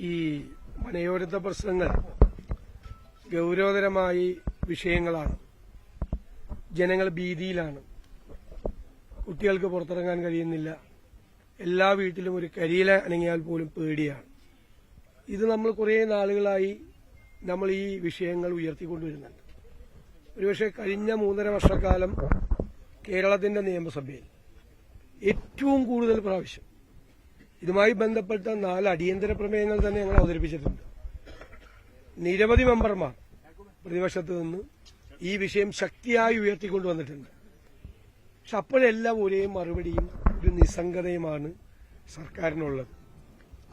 ഈ മലയോരത്തെ പ്രശ്നങ്ങൾ ഗൌരവതരമായ വിഷയങ്ങളാണ്. ജനങ്ങൾ ഭീതിയിലാണ്. കുട്ടികൾക്ക് പുറത്തിറങ്ങാൻ കഴിയുന്നില്ല. എല്ലാ വീട്ടിലും ഒരു കരിയില അനങ്ങിയാൽ പോലും പേടിയാണ്. ഇത് നമ്മൾ കുറേ നാളുകളായി നമ്മൾ ഈ വിഷയങ്ങൾ ഉയർത്തിക്കൊണ്ടുവരുന്നുണ്ട്. ഒരുപക്ഷെ കഴിഞ്ഞ 3.5 വർഷക്കാലം കേരളത്തിന്റെ നിയമസഭയിൽ ഏറ്റവും കൂടുതൽ പ്രാവശ്യം ഇതുമായി ബന്ധപ്പെട്ട 4 അടിയന്തര പ്രമേയങ്ങൾ തന്നെ ഞങ്ങൾ അവതരിപ്പിച്ചിട്ടുണ്ട്. നിരവധി മെമ്പർമാർ പ്രതിപക്ഷത്ത് നിന്ന് ഈ വിഷയം ശക്തിയായി ഉയർത്തിക്കൊണ്ടുവന്നിട്ടുണ്ട്. പക്ഷെ അപ്പോഴെല്ലാം ഒരേ മറുപടിയും ഒരു നിസ്സംഗതയുമാണ് സർക്കാരിനുള്ളത്.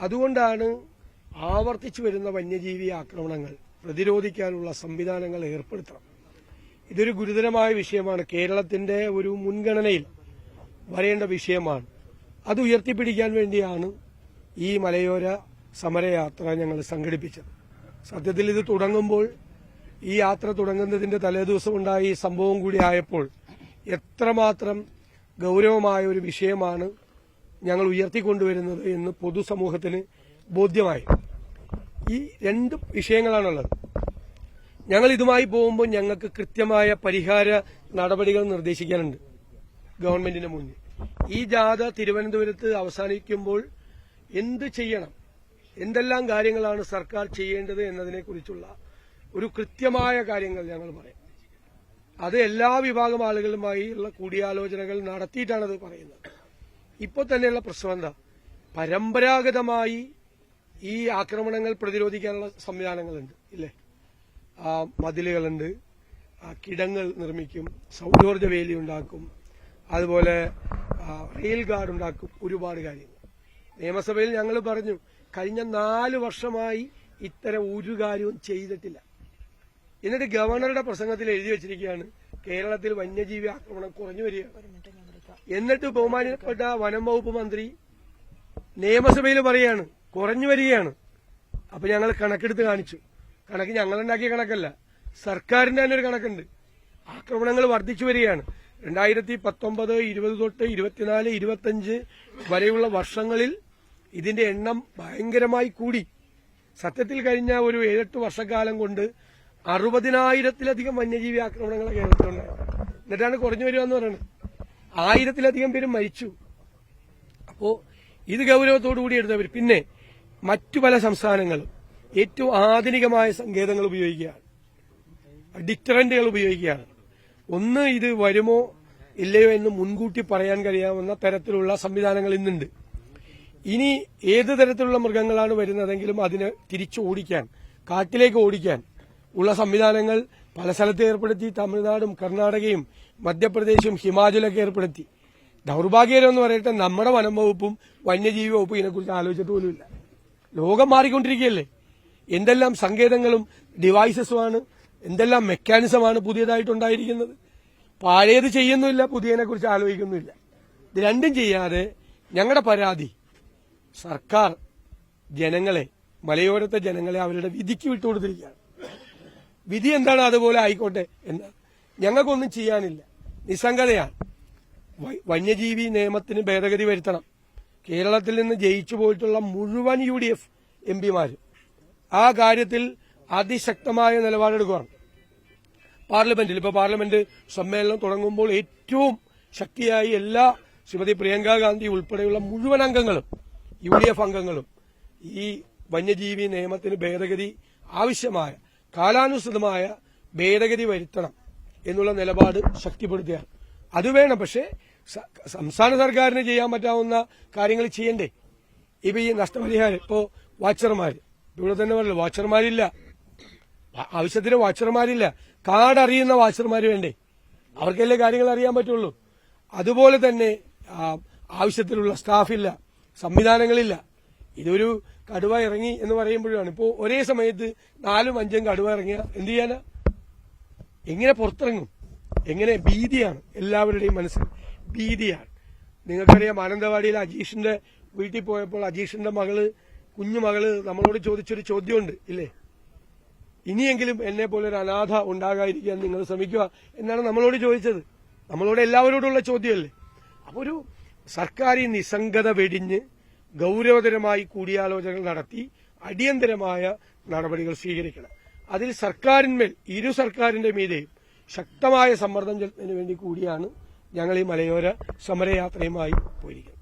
അതുകൊണ്ടാണ് ആവർത്തിച്ചു വരുന്ന വന്യജീവി ആക്രമണങ്ങൾ പ്രതിരോധിക്കാനുള്ള സംവിധാനങ്ങൾ ഏർപ്പെടുത്തണം. ഇതൊരു ഗുരുതരമായ വിഷയമാണ്. കേരളത്തിന്റെ ഒരു മുൻഗണനയിൽ വരേണ്ട വിഷയമാണ്. അത് ഉയർത്തിപ്പിടിക്കാൻ വേണ്ടിയാണ് ഈ മലയോര സമരയാത്ര ഞങ്ങൾ സംഘടിപ്പിച്ചത്. സത്യത്തിൽ ഇത് തുടങ്ങുമ്പോൾ, ഈ യാത്ര തുടങ്ങുന്നതിന്റെ തലേദിവസം ഉണ്ടായ ഈ സംഭവം കൂടി ആയപ്പോൾ എത്രമാത്രം ഗൌരവമായ ഒരു വിഷയമാണ് ഞങ്ങൾ ഉയർത്തിക്കൊണ്ടുവരുന്നത് എന്ന് പൊതുസമൂഹത്തിന് ബോധ്യമായി. ഈ 2 വിഷയങ്ങളാണുള്ളത്. ഞങ്ങൾ ഇതുമായി പോകുമ്പോൾ ഞങ്ങൾക്ക് കൃത്യമായ പരിഹാര നടപടികൾ നിർദ്ദേശിക്കാനുണ്ട് ഗവൺമെന്റിന് മുന്നിൽ. ഈ ജാഥ തിരുവനന്തപുരത്ത് അവസാനിക്കുമ്പോൾ എന്ത് ചെയ്യണം, എന്തെല്ലാം കാര്യങ്ങളാണ് സർക്കാർ ചെയ്യേണ്ടത് എന്നതിനെക്കുറിച്ചുള്ള ഒരു കൃത്യമായ കാര്യങ്ങൾ ഞങ്ങൾ പറയും. അത് എല്ലാ വിഭാഗം ആളുകളുമായുള്ള കൂടിയാലോചനകൾ നടത്തിയിട്ടാണത് പറയുന്നത്. ഇപ്പോൾ തന്നെയുള്ള പ്രശ്നം എന്താ? പരമ്പരാഗതമായി ഈ ആക്രമണങ്ങൾ പ്രതിരോധിക്കാനുള്ള സംവിധാനങ്ങളുണ്ട്, ഇല്ലേ? മതിലുകളുണ്ട്, കിടങ്ങൾ നിർമ്മിക്കും, സൗരോർജ്ജ വേലി ഉണ്ടാക്കും, അതുപോലെ റെയിൽ ഗാർഡ് ഉണ്ടാക്കും, ഒരുപാട് കാര്യങ്ങൾ. നിയമസഭയിൽ ഞങ്ങൾ പറഞ്ഞു, കഴിഞ്ഞ 4 വർഷമായി ഇത്തരം ഒരു കാര്യവും ചെയ്തിട്ടില്ല. എന്നിട്ട് ഗവർണറുടെ പ്രസംഗത്തിൽ എഴുതി വെച്ചിരിക്കുകയാണ് കേരളത്തിൽ വന്യജീവി ആക്രമണം കുറഞ്ഞു വരികയാണ്. എന്നിട്ട് ബഹുമാനപ്പെട്ട വനം വകുപ്പ് മന്ത്രി നിയമസഭയിൽ പറയാണ് കുറഞ്ഞു വരികയാണ്. അപ്പൊ ഞങ്ങൾ കണക്കെടുത്ത് കാണിച്ചു. കണക്ക് ഞങ്ങളുണ്ടാക്കിയ കണക്കല്ല, സർക്കാരിന്റെ തന്നെ ഒരു കണക്കുണ്ട്. ആക്രമണങ്ങൾ വർദ്ധിച്ചു വരികയാണ്. 2019, 20 തൊട്ട് 24, 25 വരെയുള്ള വർഷങ്ങളിൽ ഇതിന്റെ എണ്ണം ഭയങ്കരമായി കൂടി. സത്യത്തിൽ കഴിഞ്ഞ ഒരു 7-8 വർഷക്കാലം കൊണ്ട് 60,000-ത്തിലധികം വന്യജീവി ആക്രമണങ്ങൾ കേരളത്തിലുണ്ടായി. എന്നിട്ടാണ് കുറഞ്ഞു വരിക എന്ന് പറയുന്നത്. 1000-ത്തിലധികം പേര് മരിച്ചു. അപ്പോ ഇത് ഗൌരവത്തോടുകൂടി എടുത്തവർ. പിന്നെ മറ്റു പല സംസ്ഥാനങ്ങളും ഏറ്റവും ആധുനികമായ സങ്കേതങ്ങൾ ഉപയോഗിക്കുകയാണ്, ഡിറ്ററന്റുകൾ ഉപയോഗിക്കുകയാണ്. ഒന്ന്, ഇത് വരുമോ ഇല്ലയോ എന്ന് മുൻകൂട്ടി പറയാൻ കഴിയാവുന്ന തരത്തിലുള്ള സംവിധാനങ്ങൾ ഇന്നുണ്ട്. ഇനി ഏത് തരത്തിലുള്ള മൃഗങ്ങളാണ് വരുന്നതെങ്കിലും അതിനെ തിരിച്ചു ഓടിക്കാൻ, കാട്ടിലേക്ക് ഓടിക്കാൻ ഉള്ള സംവിധാനങ്ങൾ പല സ്ഥലത്ത് ഏർപ്പെടുത്തി. തമിഴ്നാടും കർണാടകയും മധ്യപ്രദേശും ഹിമാചലൊക്കെ ഏർപ്പെടുത്തി. ദൌർഭാഗ്യകരമെന്ന് പറയട്ടെ, നമ്മുടെ വനം വകുപ്പും വന്യജീവി വകുപ്പും ഇതിനെക്കുറിച്ച് ആലോചിച്ചിട്ട് പോലുമില്ല. ലോകം മാറിക്കൊണ്ടിരിക്കുകയല്ലേ. എന്തെല്ലാം സങ്കേതങ്ങളും ഡിവൈസസുമാണ്, എന്തെല്ലാം മെക്കാനിസമാണ് പുതിയതായിട്ടുണ്ടായിരിക്കുന്നത്. പഴയത് ചെയ്യുന്നുമില്ല, പുതിയതിനെക്കുറിച്ച് ആലോചിക്കുന്നുമില്ല. ഇത് രണ്ടും ചെയ്യാതെ ഞങ്ങളുടെ പരാതി, സർക്കാർ ജനങ്ങളെ, മലയോരത്തെ ജനങ്ങളെ അവരുടെ വിധിക്ക് വിട്ടുകൊടുത്തിരിക്കുകയാണ്. വിധി എന്താണ് അതുപോലെ ആയിക്കോട്ടെ എന്ന്. ഞങ്ങൾക്കൊന്നും ചെയ്യാനില്ല, നിസ്സംഗതയാണ്. വന്യജീവി നിയമത്തിന് ഭേദഗതി വരുത്തണം. കേരളത്തിൽ നിന്ന് ജയിച്ചു പോയിട്ടുള്ള മുഴുവൻ UDF എംപിമാരും ആ കാര്യത്തിൽ അതിശക്തമായ നിലപാടെടുക്കുകയാണ്. പാർലമെന്റിൽ ഇപ്പോൾ പാർലമെന്റ് സമ്മേളനം തുടങ്ങുമ്പോൾ ഏറ്റവും ശക്തിയായി ശ്രീമതി പ്രിയങ്ക ഗാന്ധി ഉൾപ്പെടെയുള്ള മുഴുവൻ അംഗങ്ങളും, UDF അംഗങ്ങളും ഈ വന്യജീവി നിയമത്തിന് ഭേദഗതി ആവശ്യമായ, കാലാനുസൃതമായ ഭേദഗതി വരുത്തണം എന്നുള്ള നിലപാട് ശക്തിപ്പെടുത്തുകയാണ്. അത് വേണം. പക്ഷേ സംസ്ഥാന സർക്കാരിന് ചെയ്യാൻ പറ്റാവുന്ന കാര്യങ്ങൾ ചെയ്യണ്ടേ? ഇപ്പൊ ഈ നഷ്ടപരിഹാരം, ഇപ്പോ വാച്ചർമാര്, ഇവിടെ തന്നെ പറഞ്ഞു, വാച്ചർമാരില്ല, ആവശ്യത്തിന് വാച്ചർമാരില്ല. കാർഡ് അറിയുന്ന വാച്ചർമാര് വേണ്ടേ? അവർക്കല്ലേ കാര്യങ്ങൾ അറിയാൻ പറ്റുള്ളൂ. അതുപോലെ തന്നെ ആവശ്യത്തിലുള്ള സ്റ്റാഫില്ല, സംവിധാനങ്ങളില്ല. ഇതൊരു കടുവ ഇറങ്ങി എന്ന് പറയുമ്പോഴാണ്, ഇപ്പോൾ ഒരേ സമയത്ത് 4-5 കടുവ ഇറങ്ങിയ എന്ത് ചെയ്യാനാ? എങ്ങനെ പുറത്തിറങ്ങും? എങ്ങനെ? ഭീതിയാണ്, എല്ലാവരുടെയും മനസ്സിൽ ഭീതിയാണ്. നിങ്ങൾക്കറിയാം, മാനന്തവാടിയിൽ അജീഷിന്റെ വീട്ടിൽ പോയപ്പോൾ അജീഷിന്റെ കുഞ്ഞുമകള് നമ്മളോട് ചോദിച്ചൊരു ചോദ്യമുണ്ട്, ഇല്ലേ? ഇനിയെങ്കിലും എന്നെ പോലെ ഒരു അനാഥ ഉണ്ടാകാതിരിക്കാൻ നിങ്ങൾ ശ്രമിക്കുക എന്നാണ് നമ്മളോട് ചോദിച്ചത്. നമ്മളോട് എല്ലാവരോടുള്ള ചോദ്യമല്ലേ. അപ്പോൾ ഒരു സർക്കാർ ഈ നിസ്സംഗത വെടിഞ്ഞ് ഗൌരവതരമായി കൂടിയാലോചനകൾ നടത്തി അടിയന്തരമായ നടപടികൾ സ്വീകരിക്കണം. അതിൽ സർക്കാരിന്മേൽ ഇരു സർക്കാരിന്റെ മീതെയും ശക്തമായ സമ്മർദ്ദം ചെലുത്തുന്നതിന് വേണ്ടി കൂടിയാണ് ഞങ്ങൾ ഈ മലയോര സമരയാത്രയുമായി പോയിരിക്കുന്നത്.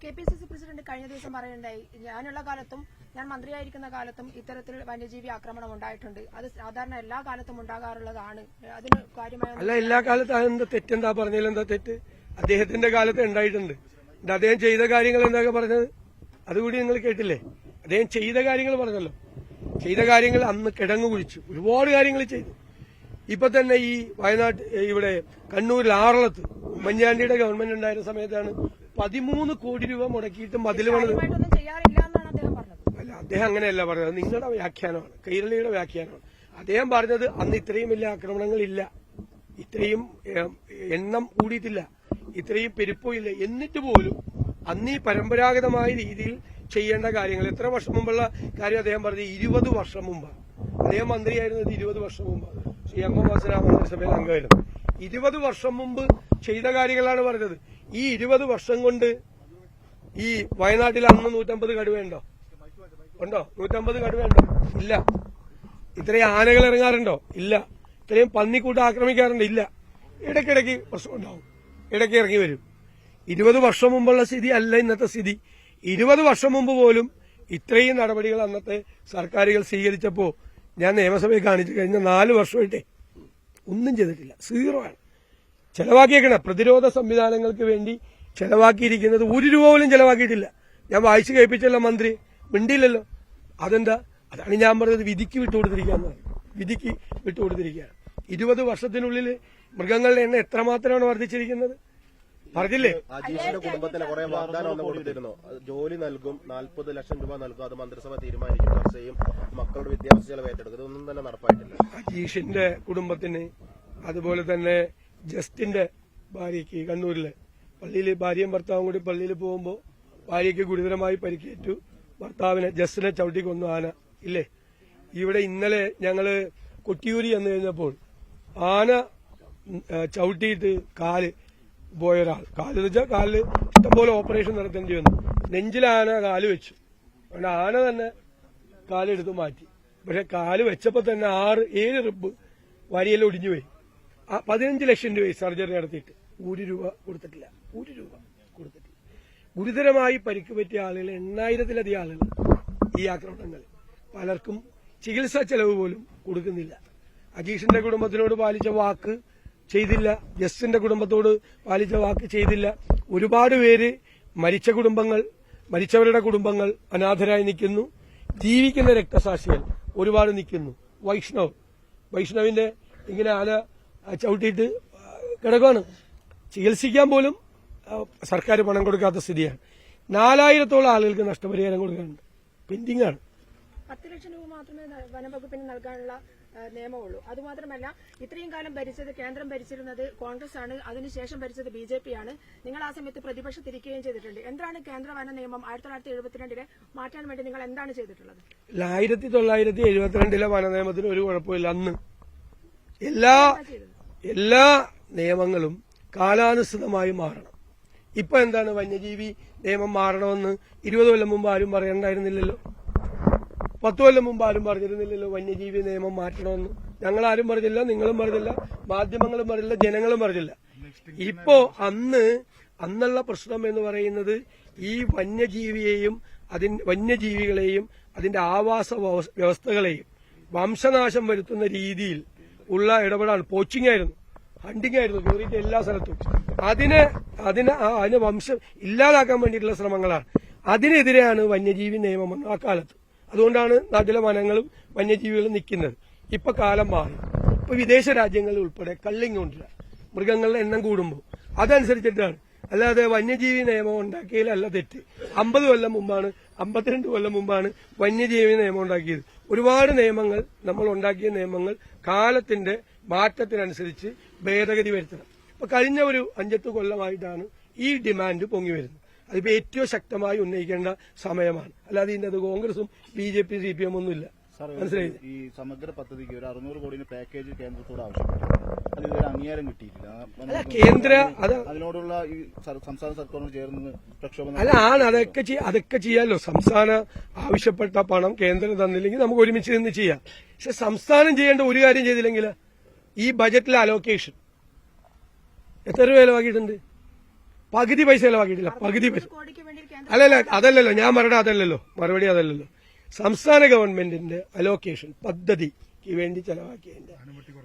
KPCC പ്രസിഡന്റ് കഴിഞ്ഞ ദിവസം പറയുണ്ടായി, ഞാനുള്ള കാലത്തും ഞാൻ മന്ത്രിയായിരിക്കുന്ന കാലത്തും ഇത്തരത്തിൽ വന്യജീവി ആക്രമണം ഉണ്ടായിട്ടുണ്ട്. അത് സാധാരണ എല്ലാ കാലത്തും ഉണ്ടാകാറുള്ളതാണ്. അതിന് കാര്യമായ അല്ല, എല്ലാ കാലത്തും അതെന്താ തെറ്റെന്താ പറഞ്ഞാൽ എന്താ തെറ്റ്? അദ്ദേഹത്തിന്റെ കാലത്ത് ഉണ്ടായിട്ടുണ്ട്. അദ്ദേഹം ചെയ്ത കാര്യങ്ങൾ എന്തൊക്കെ പറഞ്ഞത് അതുകൂടി നിങ്ങൾ കേട്ടില്ലേ? അദ്ദേഹം ചെയ്ത കാര്യങ്ങൾ പറഞ്ഞല്ലോ. ചെയ്ത കാര്യങ്ങൾ അന്ന് കിടങ്ങു കുഴിച്ചു, ഒരുപാട് കാര്യങ്ങൾ ചെയ്തു. ഇപ്പൊ തന്നെ ഈ വയനാട് ഇവിടെ കണ്ണൂരിൽ ആറളത്ത് ഉമ്മൻചാണ്ടിയുടെ ഗവൺമെന്റ് ഉണ്ടായിരുന്ന സമയത്താണ് 13 കോടി രൂപ മുടക്കിയിട്ട് മതിൽ പണിത്. അല്ല, അദ്ദേഹം അങ്ങനെയല്ല പറഞ്ഞത്, നിങ്ങളുടെ വ്യാഖ്യാനമാണ്, കൈരളിയുടെ വ്യാഖ്യാനമാണ്. അദ്ദേഹം പറഞ്ഞത് അന്ന് ഇത്രയും വലിയ ആക്രമണങ്ങളില്ല, ഇത്രയും എണ്ണം കൂടിയിട്ടില്ല, ഇത്രയും പെരുപ്പമില്ല. എന്നിട്ട് പോലും അന്ന് ഈ പരമ്പരാഗതമായ രീതിയിൽ ചെയ്യേണ്ട കാര്യങ്ങൾ എത്ര വർഷം മുമ്പുള്ള കാര്യം അദ്ദേഹം പറഞ്ഞത് 20 വർഷം മുമ്പാണ്. അദ്ദേഹം മന്ത്രിയായിരുന്നത് 20 വർഷം മുമ്പ്. ശ്രീ എം എം ഹസൻ മന്ത്രിസഭയിൽ അംഗമായിരുന്നു. 20 വർഷം മുമ്പ് ചെയ്ത കാര്യങ്ങളാണ് പറഞ്ഞത്. ഈ 20 വർഷം കൊണ്ട് ഈ വയനാട്ടിൽ അന്ന് 150 കടുവയുണ്ടോ? ഉണ്ടോ? 150 കടുവയുണ്ടോ? ഇല്ല. ഇത്രയും ആനകൾ ഇറങ്ങാറുണ്ടോ? ഇല്ല. ഇത്രയും പന്നിക്കൂട്ടം ആക്രമിക്കാറുണ്ടോ? ഇല്ല. ഇടയ്ക്കിടയ്ക്ക് പ്രശ്നം ഉണ്ടാവും, ഇടയ്ക്ക് ഇറങ്ങി വരും. 20 വർഷം മുമ്പുള്ള സ്ഥിതി അല്ല ഇന്നത്തെ സ്ഥിതി. 20 വർഷം മുമ്പ് പോലും ഇത്രയും നടപടികൾ അന്നത്തെ സർക്കാരുകൾ സ്വീകരിച്ചപ്പോൾ ഞാൻ നിയമസഭയിൽ കാണിച്ചു കഴിഞ്ഞ 4 വർഷമായിട്ടേ ഒന്നും ചെയ്തിട്ടില്ല, 0 ആണ്. ചെലവാക്കിയേക്കണ പ്രതിരോധ സംവിധാനങ്ങൾക്ക് വേണ്ടി ചെലവാക്കിയിരിക്കുന്നത് 1 രൂപ പോലും ചെലവാക്കിയിട്ടില്ല. ഞാൻ വായിച്ചു കേൾപ്പിച്ചല്ലോ, മന്ത്രി മിണ്ടിയില്ലല്ലോ. അതെന്താ? അതാണ് ഞാൻ പറഞ്ഞത്, വിധിക്ക് വിട്ടുകൊടുത്തിരിക്കുകയെന്ന് പറഞ്ഞു. വിധിക്ക് വിട്ടുകൊടുത്തിരിക്കുകയാണ്. 20 വർഷത്തിനുള്ളിൽ മൃഗങ്ങളുടെ എണ്ണം എത്രമാത്രമാണ് വർദ്ധിച്ചിരിക്കുന്നത്? പറഞ്ഞില്ലേ? അജീഷിന്റെ കുടുംബത്തിന് കുറെ വാഗ്ദാനം കൊടുത്തിരുന്നു. ജോലി നൽകും, 40 ലക്ഷം രൂപ നൽകും, അത് മന്ത്രിസഭ തീരുമാനിക്കും, ചർച്ച ചെയ്യും, മക്കളുടെ വിദ്യാഭ്യാസ ചെലവ് ഏറ്റെടുക്കും. ഇതൊന്നും തന്നെ നടപ്പായിട്ടില്ല. അജീഷിന്റെ കുടുംബത്തിന്, അതുപോലെ തന്നെ ജസ്റ്റിന്റെ ഭാര്യയ്ക്ക് കണ്ണൂരിലെ പള്ളിയിൽ ഭാര്യയും ഭർത്താവും കൂടി പള്ളിയിൽ പോകുമ്പോൾ ഭാര്യയ്ക്ക് ഗുരുതരമായി പരിക്കേറ്റു. ഭർത്താവിനെ ജസ്റ്റിനെ ചവിട്ടി കൊന്നു ആന, ഇല്ലേ? ഇവിടെ ഇന്നലെ ഞങ്ങള് കൊട്ടിയൂരി എന്ന് കഴിഞ്ഞപ്പോൾ ആന ചവിട്ടിയിട്ട് കാല് പോയ ഒരാൾ, കാല് വെച്ചാൽ കാലില് ഇഷ്ടംപോലെ ഓപ്പറേഷൻ നടത്തേണ്ടി വന്നു. നെഞ്ചിലാന കാല് വെച്ചു. അതുകൊണ്ട് ആന തന്നെ കാലെടുത്ത് മാറ്റി. പക്ഷെ കാല് വെച്ചപ്പോ തന്നെ 6-7 റിബ് വരിയെല്ലാം ഒടിഞ്ഞുപോയി. 15 ലക്ഷം രൂപ സർജറി നടത്തിയിട്ട് 1 രൂപ കൊടുത്തിട്ടില്ല. 1 രൂപ കൊടുത്തിട്ടില്ല. ഗുരുതരമായി പരിക്ക് പറ്റിയ ആളുകൾ 8000-ലധികം ആളുകൾ ഈ ആക്രമണങ്ങൾ. പലർക്കും ചികിത്സാ ചെലവ് പോലും കൊടുക്കുന്നില്ല. അജീഷിന്റെ കുടുംബത്തിനോട് പാലിച്ച വാക്ക് ചെയ്തില്ല, ജസ്റ്റിന്റെ കുടുംബത്തോട് പാലിച്ച വാക്ക് ചെയ്തില്ല. ഒരുപാട് പേര് മരിച്ചവരുടെ കുടുംബങ്ങൾ അനാഥരായി നിൽക്കുന്നു. ജീവിക്കുന്ന രക്തസാക്ഷികൾ ഒരുപാട് നിൽക്കുന്നു. വൈഷ്ണവിന്റെ ഇങ്ങനെ ആന ചവിട്ടിയിട്ട് കിടക്കുകയാണ്. ചികിത്സിക്കാൻ പോലും സർക്കാർ പണം കൊടുക്കാത്ത സ്ഥിതിയാണ്. 4000-ഓളം ആളുകൾക്ക് നഷ്ടപരിഹാരം കൊടുക്കാനുണ്ട്, പെൻഡിംഗ് ആണ്. 10 ലക്ഷം രൂപ മാത്രമേ വനംവകുപ്പിന് നൽകാനുള്ള നിയമമുള്ളൂ. അതുമാത്രമല്ല, ഇത്രയും കാലം ഭരിച്ചത് കേന്ദ്രം ഭരിച്ചിരുന്നത് കോൺഗ്രസ് ആണ്, അതിനുശേഷം ഭരിച്ചത് BJP ആണ്. നിങ്ങൾ ആ സമയത്ത് പ്രതിപക്ഷത്തിരിക്കുകയും ചെയ്തിട്ടുണ്ട്. എന്താണ് കേന്ദ്ര വന നിയമം 1972 മാറ്റാൻ വേണ്ടി നിങ്ങൾ എന്താണ് ചെയ്തിട്ടുള്ളത്? 1972 വന നിയമത്തിന് ഒരു കുഴപ്പമില്ല. അന്ന് എല്ലാ നിയമങ്ങളും കാലാനുസൃതമായി മാറണം. ഇപ്പൊ എന്താണ് വന്യജീവി നിയമം മാറണമെന്ന് 20 കൊല്ലം മുമ്പ് ആരും പറയണ്ടായിരുന്നില്ലല്ലോ. 10 കൊല്ലം മുമ്പ് ആരും പറഞ്ഞിരുന്നില്ലല്ലോ വന്യജീവി നിയമം മാറ്റണമെന്ന്. ഞങ്ങളാരും പറഞ്ഞില്ല, നിങ്ങളും പറഞ്ഞില്ല, മാധ്യമങ്ങളും പറഞ്ഞില്ല, ജനങ്ങളും പറഞ്ഞില്ല. ഇപ്പോ അന്നുള്ള പ്രശ്നം എന്ന് പറയുന്നത് ഈ വന്യജീവികളെയും അതിന്റെ ആവാസ വ്യവസ്ഥകളെയും വംശനാശം വരുത്തുന്ന രീതിയിൽ ഉള്ള ഇടപെടാണ്. പോച്ചിങ് ആയിരുന്നു, ഹണ്ടിങ് ആയിരുന്നു, കയറിയിട്ട് എല്ലാ സ്ഥലത്തും. അതിനെ വംശം ഇല്ലാതാക്കാൻ വേണ്ടിയിട്ടുള്ള ശ്രമങ്ങളാണ്. അതിനെതിരെയാണ് വന്യജീവി നിയമം വന്നത് ആ കാലത്ത്. അതുകൊണ്ടാണ് നാട്ടിലെ വനങ്ങളും വന്യജീവികളും നിൽക്കുന്നത്. ഇപ്പൊ കാലം മാറി. ഇപ്പൊ വിദേശ രാജ്യങ്ങളിൽ ഉൾപ്പെടെ കള്ളിങ് കൊണ്ടില്ല, മൃഗങ്ങളുടെ എണ്ണം കൂടുമ്പോൾ അതനുസരിച്ചിട്ടാണ്. അല്ലാതെ വന്യജീവി നിയമം ഉണ്ടാക്കിയതിലല്ല തെറ്റ്. 50 കൊല്ലം മുമ്പാണ്, 52 കൊല്ലം മുമ്പാണ് വന്യജീവി നിയമം ഉണ്ടാക്കിയത്. ഒരുപാട് നിയമങ്ങൾ, നമ്മൾ ഉണ്ടാക്കിയ നിയമങ്ങൾ കാലത്തിന്റെ മാറ്റത്തിനനുസരിച്ച് ഭേദഗതി വരുത്തണം. ഇപ്പൊ കഴിഞ്ഞ ഒരു 5-8 കൊല്ലമായിട്ടാണ് ഈ ഡിമാൻഡ് പൊങ്ങി വരുന്നത്. അതിപ്പോ ഏറ്റവും ശക്തമായി ഉന്നയിക്കേണ്ട സമയമാണ്. അല്ലാതെ ഇതിന്റെ അത് കോൺഗ്രസും BJP CPM ഒന്നുമില്ല. മനസ്സിലായില്ലേ? ഈ സമഗ്ര പദ്ധതിക്ക് ഒരു 600 കോടിയുടെ പാക്കേജ് കേന്ദ്രത്തോട് ആവശ്യപ്പെട്ടു. അത് ഇതുവരെ അംഗീകാരം കിട്ടിയിട്ടില്ല. അല്ല കേന്ദ്ര അത് അതിനോടുള്ള ഈ സംസ്ഥാന സർക്കാരിനോട് ചേർന്ന് പ്രക്ഷോഭം അല്ല ആണ് അതൊക്കെ ചെയ്യാമല്ലോ. സംസ്ഥാനം ആവശ്യപ്പെട്ട പണം കേന്ദ്രം തന്നില്ലെങ്കിൽ നമുക്ക് ഒരുമിച്ച് നിന്ന് ചെയ്യാം. പക്ഷെ സംസ്ഥാനം ചെയ്യേണ്ട ഒരു കാര്യം ചെയ്തില്ലെങ്കിൽ ഈ ബജറ്റിലെ അലോക്കേഷൻ എത്ര രൂപ ചെലവാക്കിയിട്ടുണ്ട്? പകുതി പൈസ ചെലവാക്കിയിട്ടില്ല. പകുതി പൈസ കോടിക്ക് വേണ്ടി കേന്ദ്രം അല്ലല്ല അതല്ലല്ലോ ഞാൻ മറുപടി അതല്ലല്ലോ. സംസ്ഥാന ഗവൺമെന്റിന്റെ അലോക്കേഷൻ പദ്ധതിക്ക് വേണ്ടി ചെലവാക്കിയതിന്റെ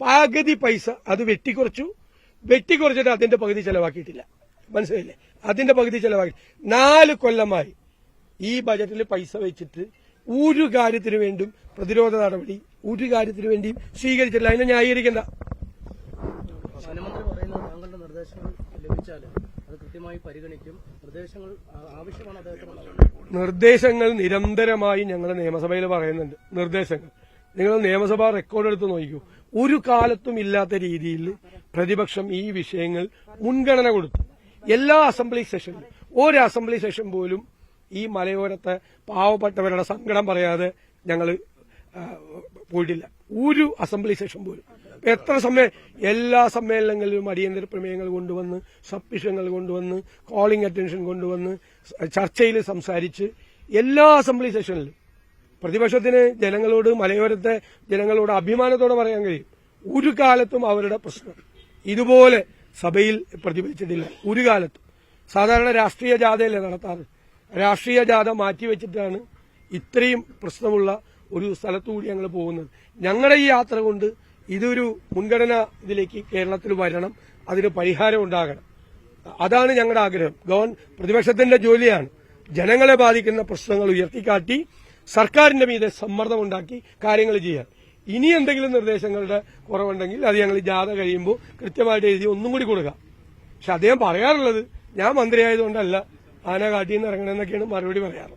പകുതി പൈസ അത് വെട്ടിക്കുറച്ചിട്ട് അതിന്റെ പകുതി ചെലവാക്കിയിട്ടില്ല. മനസ്സിലായില്ലേ? അതിന്റെ പകുതി ചെലവാക്കി 4 കൊല്ലമായി ഈ ബജറ്റിൽ പൈസ വെച്ചിട്ട് ഒരു കാര്യത്തിന് വേണ്ടിയും പ്രതിരോധ നടപടി ഒരു കാര്യത്തിന് വേണ്ടിയും സ്വീകരിച്ചില്ല. അതിനെ ന്യായീകരിക്കണ്ട. വനമന്ത്രി പറയുന്നത് താങ്കളുടെ നിർദ്ദേശങ്ങൾ ലഭിച്ചാൽ അത് കൃത്യമായി പരിഗണിക്കും. നിർദ്ദേശങ്ങൾ ആവശ്യമാണ് അദ്ദേഹത്തിന്. നിർദ്ദേശങ്ങൾ നിരന്തരമായി ഞങ്ങൾ നിയമസഭയിൽ പറയുന്നുണ്ട്. നിർദ്ദേശങ്ങൾ നിങ്ങൾ നിയമസഭാ റെക്കോർഡ് എടുത്ത് നോക്കൂ. ഒരു കാലത്തും ഇല്ലാത്ത രീതിയിൽ പ്രതിപക്ഷം ഈ വിഷയങ്ങൾ മുൻഗണന കൊടുത്തു. എല്ലാ അസംബ്ലി സെഷനിലും ഒരു അസംബ്ലി സെഷൻ പോലും ഈ മലയോരത്തെ പാവപ്പെട്ടവരുടെ സങ്കടം പറയാതെ ഞങ്ങൾ പോയിട്ടില്ല. ഒരു അസംബ്ലി സെഷൻ പോലും. എത്ര എല്ലാ സമ്മേളനങ്ങളിലും അടിയന്തര പ്രമേയങ്ങൾ കൊണ്ടുവന്ന് സബ്മിഷനുകൾ കൊണ്ടുവന്ന് കോളിംഗ് അറ്റൻഷൻ കൊണ്ടുവന്ന് ചർച്ചയിൽ സംസാരിച്ച് എല്ലാ അസംബ്ലി സെഷനിലും പ്രതിപക്ഷത്തിന് മലയോരത്തെ ജനങ്ങളോട് അഭിമാനത്തോടെ പറയാൻ കഴിയും. ഒരു കാലത്തും അവരുടെ പ്രശ്നം ഇതുപോലെ സഭയിൽ പ്രതിഫലിച്ചിട്ടില്ല. ഒരു കാലത്തും. സാധാരണ രാഷ്ട്രീയ ജാഥയല്ലേ നടത്താറ്. രാഷ്ട്രീയ ജാഥ മാറ്റിവെച്ചിട്ടാണ് ഇത്രയും പ്രശ്നമുള്ള ഒരു സ്ഥലത്തുകൂടി ഞങ്ങൾ പോകുന്നത്. ഞങ്ങളുടെ ഈ യാത്ര കൊണ്ട് ഇതൊരു മുൻഗണന ഇതിലേക്ക് കേരളത്തിൽ വരണം. അതിന് പരിഹാരം ഉണ്ടാകണം. അതാണ് ഞങ്ങളുടെ ആഗ്രഹം. പ്രതിപക്ഷത്തിന്റെ ജോലിയാണ് ജനങ്ങളെ ബാധിക്കുന്ന പ്രശ്നങ്ങൾ ഉയർത്തിക്കാട്ടി സർക്കാരിന്റെ മീതെ സമ്മർദ്ദമുണ്ടാക്കി കാര്യങ്ങൾ ചെയ്യാൻ. ഇനി എന്തെങ്കിലും നിർദ്ദേശങ്ങളുടെ കുറവുണ്ടെങ്കിൽ അത് ഞങ്ങൾ ജാഥ കഴിയുമ്പോൾ കൃത്യമായിട്ട് എഴുതി ഒന്നും കൂടി കൊടുക്കാം. പക്ഷെ അദ്ദേഹം പറയാറുള്ളത് ഞാൻ മന്ത്രിയായതുകൊണ്ടല്ല ആന കാട്ടിൽ നിന്ന് ഇറങ്ങണമെന്നൊക്കെയാണ് മറുപടി പറയാറ്.